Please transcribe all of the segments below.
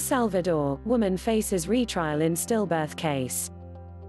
Salvador, woman faces retrial in stillbirth case.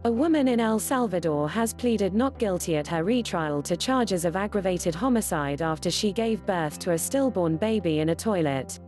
A woman in El Salvador has pleaded not guilty at her retrial to charges of aggravated homicide after she gave birth to a stillborn baby in a toilet.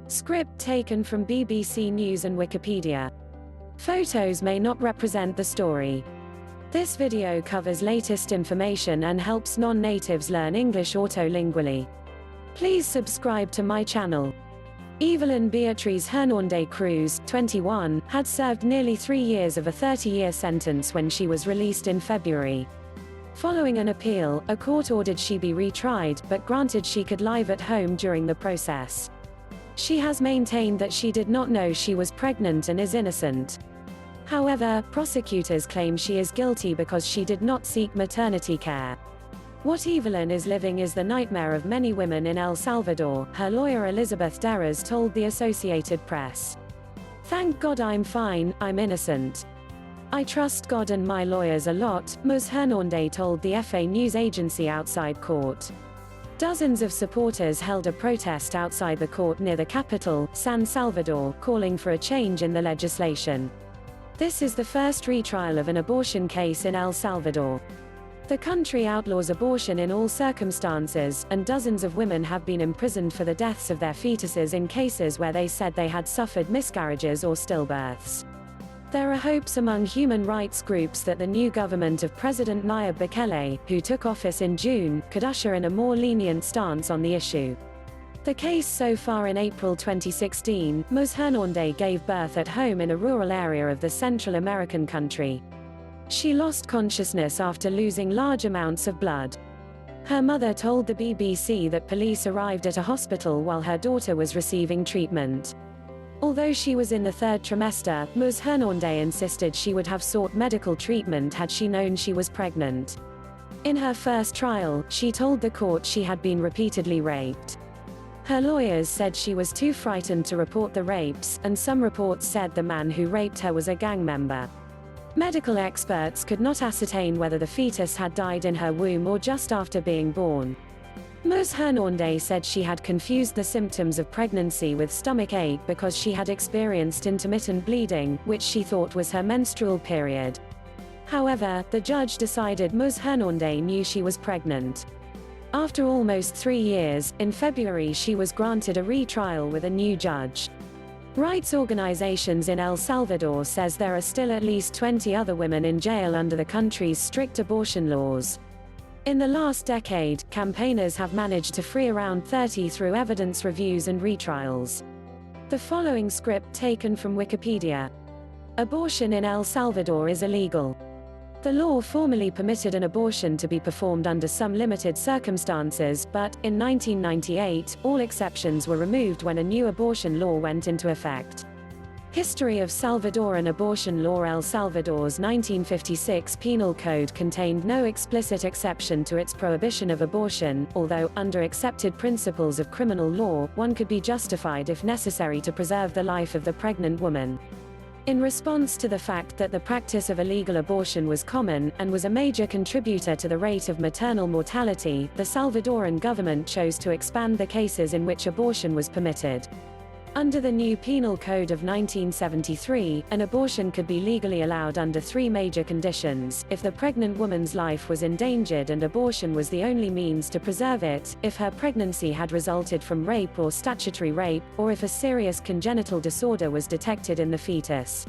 Script taken from BBC News and Wikipedia. Photos may not represent the story. This video covers latest information and helps non-natives learn English autolingually. Please subscribe to my channel. Evelyn Beatríz Hernández Cruz, 21, had served nearly 3 years of a 30-year sentence when she was released in February. Following an appeal, a court ordered she be retried, but granted she could live at home during the process. She has maintained that she did not know she was pregnant and is innocent. However, prosecutors claim she is guilty because she did not seek maternity care. What Evelyn is living is the nightmare of many women in El Salvador, her lawyer Elizabeth Deras told the Associated Press. "Thank God I'm fine, I'm innocent. I trust God and my lawyers a lot," Ms. Hernández told the FA news agency outside court. Dozens of supporters held a protest outside the court near the capital, San Salvador, calling for a change in the legislation. This is the first retrial of an abortion case in El Salvador. The country outlaws abortion in all circumstances, and dozens of women have been imprisoned for the deaths of their fetuses in cases where they said they had suffered miscarriages or stillbirths. There are hopes among human rights groups that the new government of President Nayib Bukele, who took office in June, could usher in a more lenient stance on the issue. The case so far: in April 2016, Ms. Hernández gave birth at home in a rural area of the Central American country. She lost consciousness after losing large amounts of blood. Her mother told the BBC that police arrived at a hospital while her daughter was receiving treatment. Although she was in the third trimester, Ms. Hernández insisted she would have sought medical treatment had she known she was pregnant. In her first trial, she told the court she had been repeatedly raped. Her lawyers said she was too frightened to report the rapes, and some reports said the man who raped her was a gang member. Medical experts could not ascertain whether the fetus had died in her womb or just after being born. Ms. Hernández said she had confused the symptoms of pregnancy with stomach ache because she had experienced intermittent bleeding, which she thought was her menstrual period. However, the judge decided Ms. Hernández knew she was pregnant. After almost 3 years, in February she was granted a retrial with a new judge. Rights organizations in El Salvador says there are still at least 20 other women in jail under the country's strict abortion laws. In the last decade, campaigners have managed to free around 30 through evidence reviews and retrials. The following script taken from Wikipedia. Abortion in El Salvador is illegal. The law formerly permitted an abortion to be performed under some limited circumstances, but, in 1998, all exceptions were removed when a new abortion law went into effect. History of Salvadoran abortion law: El Salvador's 1956 Penal Code contained no explicit exception to its prohibition of abortion, although, under accepted principles of criminal law, one could be justified if necessary to preserve the life of the pregnant woman. In response to the fact that the practice of illegal abortion was common, and was a major contributor to the rate of maternal mortality, the Salvadoran government chose to expand the cases in which abortion was permitted. Under the new Penal Code of 1973, an abortion could be legally allowed under 3 major conditions: if the pregnant woman's life was endangered and abortion was the only means to preserve it, if her pregnancy had resulted from rape or statutory rape, or if a serious congenital disorder was detected in the fetus.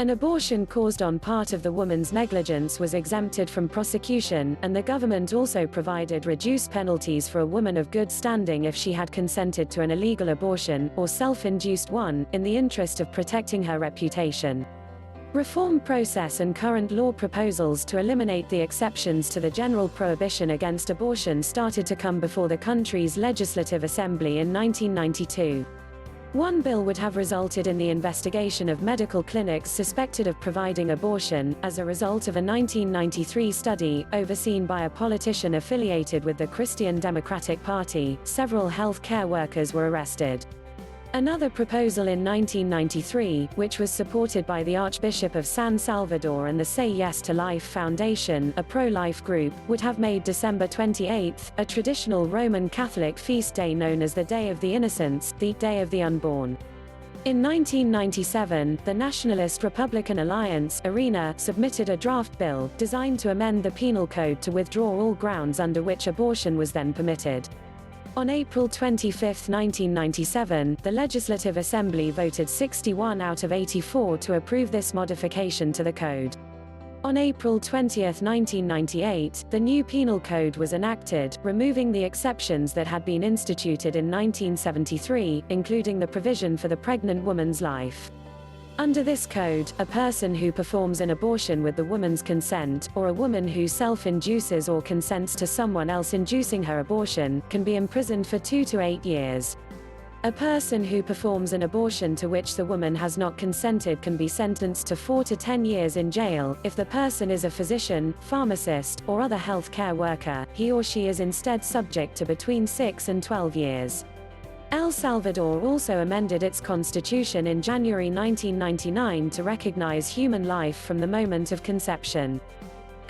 An abortion caused on part of the woman's negligence was exempted from prosecution, and the government also provided reduced penalties for a woman of good standing if she had consented to an illegal abortion, or self-induced one, in the interest of protecting her reputation. Reform process and current law proposals to eliminate the exceptions to the general prohibition against abortion started to come before the country's Legislative Assembly in 1992. One bill would have resulted in the investigation of medical clinics suspected of providing abortion. As a result of a 1993 study, overseen by a politician affiliated with the Christian Democratic Party, several health care workers were arrested. Another proposal in 1993, which was supported by the Archbishop of San Salvador and the Say Yes to Life Foundation, a pro-life group, would have made December 28, a traditional Roman Catholic feast day known as the Day of the Innocents, the Day of the Unborn. In 1997, the Nationalist Republican Alliance (ARENA) submitted a draft bill, designed to amend the Penal Code to withdraw all grounds under which abortion was then permitted. On April 25, 1997, the Legislative Assembly voted 61 out of 84 to approve this modification to the code. On April 20, 1998, the new Penal Code was enacted, removing the exceptions that had been instituted in 1973, including the provision for the pregnant woman's life. Under this code, a person who performs an abortion with the woman's consent, or a woman who self-induces or consents to someone else inducing her abortion, can be imprisoned for 2 to 8 years. A person who performs an abortion to which the woman has not consented can be sentenced to 4 to 10 years in jail. If the person is a physician, pharmacist, or other health care worker, he or she is instead subject to between 6 and 12 years. El Salvador also amended its constitution in January 1999 to recognize human life from the moment of conception.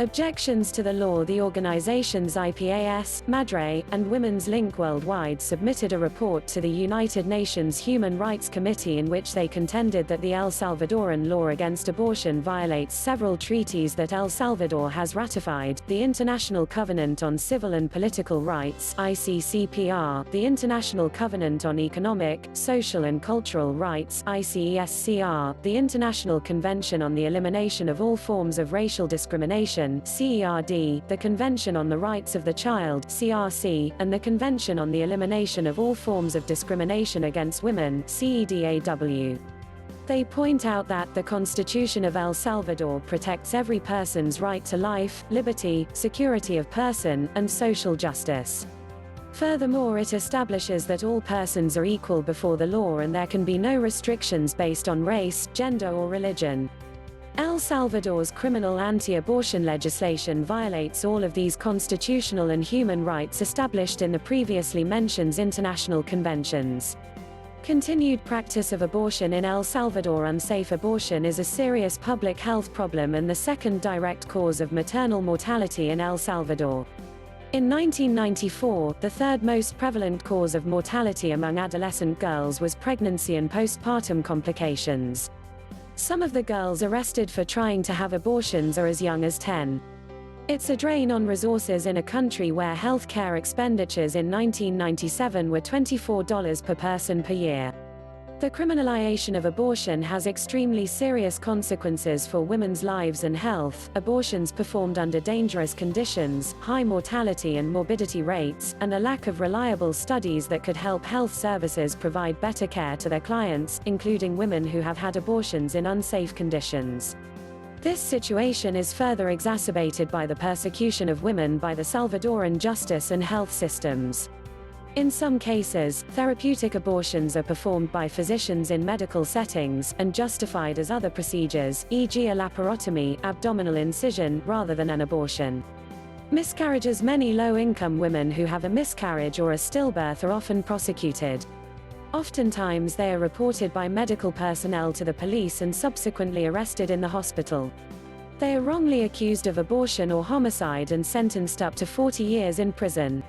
Objections to the law. The organizations IPAS, MADRE, and Women's Link Worldwide submitted a report to the United Nations Human Rights Committee in which they contended that the El Salvadoran law against abortion violates several treaties that El Salvador has ratified: the International Covenant on Civil and Political Rights (ICCPR), the International Covenant on Economic, Social and Cultural Rights (ICESCR), the International Convention on the Elimination of All Forms of Racial Discrimination (CERD), the Convention on the Rights of the Child (CRC), and the Convention on the Elimination of All Forms of Discrimination Against Women (CEDAW). They point out that the Constitution of El Salvador protects every person's right to life, liberty, security of person, and social justice. Furthermore, it establishes that all persons are equal before the law and there can be no restrictions based on race, gender, or religion. El Salvador's criminal anti-abortion legislation violates all of these constitutional and human rights established in the previously mentioned international conventions. Continued practice of abortion in El Salvador. Unsafe abortion is a serious public health problem and the second direct cause of maternal mortality in El Salvador. In 1994, the third most prevalent cause of mortality among adolescent girls was pregnancy and postpartum complications. Some of the girls arrested for trying to have abortions are as young as 10. It's a drain on resources in a country where health care expenditures in 1997 were $24 per person per year. The criminalization of abortion has extremely serious consequences for women's lives and health. Abortions performed under dangerous conditions, high mortality and morbidity rates, and a lack of reliable studies that could help health services provide better care to their clients, including women who have had abortions in unsafe conditions. This situation is further exacerbated by the persecution of women by the Salvadoran justice and health systems. In some cases, therapeutic abortions are performed by physicians in medical settings, and justified as other procedures, e.g. a laparotomy, abdominal incision, rather than an abortion. Miscarriages. Many low-income women who have a miscarriage or a stillbirth are often prosecuted. Oftentimes they are reported by medical personnel to the police and subsequently arrested in the hospital. They are wrongly accused of abortion or homicide and sentenced up to 40 years in prison.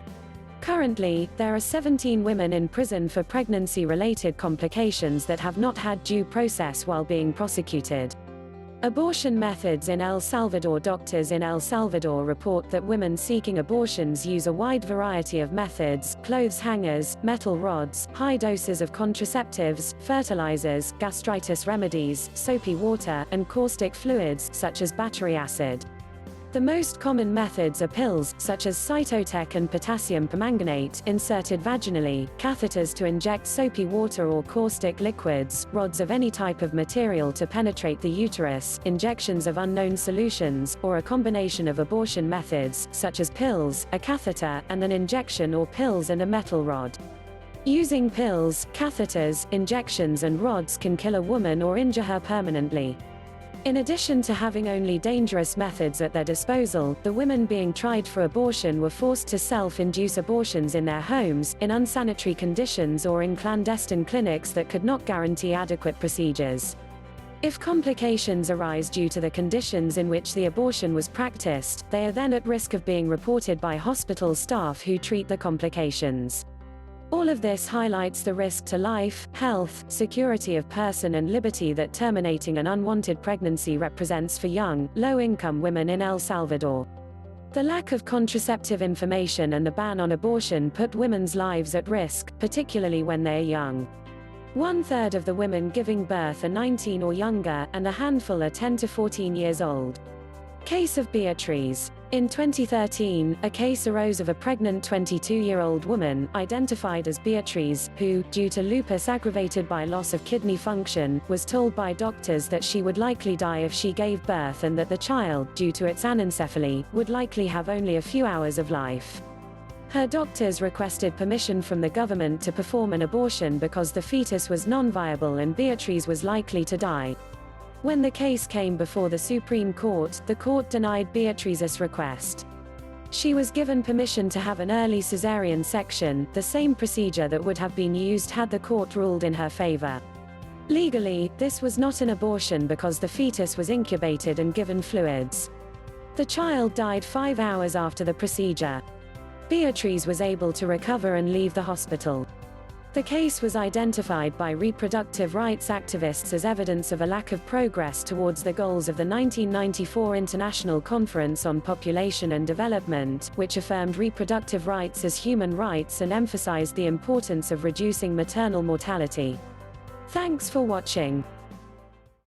Currently, there are 17 women in prison for pregnancy-related complications that have not had due process while being prosecuted. Abortion methods in El Salvador. Doctors in El Salvador report that women seeking abortions use a wide variety of methods: clothes hangers, metal rods, high doses of contraceptives, fertilizers, gastritis remedies, soapy water, and caustic fluids, such as battery acid. The most common methods are pills, such as cytotec and potassium permanganate, inserted vaginally, catheters to inject soapy water or caustic liquids, rods of any type of material to penetrate the uterus, injections of unknown solutions, or a combination of abortion methods, such as pills, a catheter, and an injection, or pills and a metal rod. Using pills, catheters, injections and rods can kill a woman or injure her permanently. In addition to having only dangerous methods at their disposal, the women being tried for abortion were forced to self-induce abortions in their homes, in unsanitary conditions or in clandestine clinics that could not guarantee adequate procedures. If complications arise due to the conditions in which the abortion was practiced, they are then at risk of being reported by hospital staff who treat the complications. All of this highlights the risk to life, health, security of person and liberty that terminating an unwanted pregnancy represents for young, low-income women in El Salvador. The lack of contraceptive information and the ban on abortion put women's lives at risk, particularly when they are young. 1/3 of the women giving birth are 19 or younger, and a handful are 10 to 14 years old. Case of Beatríz. In 2013, a case arose of a pregnant 22-year-old woman, identified as Beatríz, who, due to lupus aggravated by loss of kidney function, was told by doctors that she would likely die if she gave birth and that the child, due to its anencephaly, would likely have only a few hours of life. Her doctors requested permission from the government to perform an abortion because the fetus was non-viable and Beatríz was likely to die. When the case came before the Supreme Court, the court denied Beatríz's request. She was given permission to have an early cesarean section, the same procedure that would have been used had the court ruled in her favor. Legally, this was not an abortion because the fetus was incubated and given fluids. The child died 5 hours after the procedure. Beatríz was able to recover and leave the hospital. The case was identified by reproductive rights activists as evidence of a lack of progress towards the goals of the 1994 International Conference on Population and Development, which affirmed reproductive rights as human rights and emphasized the importance of reducing maternal mortality. Thanks for watching.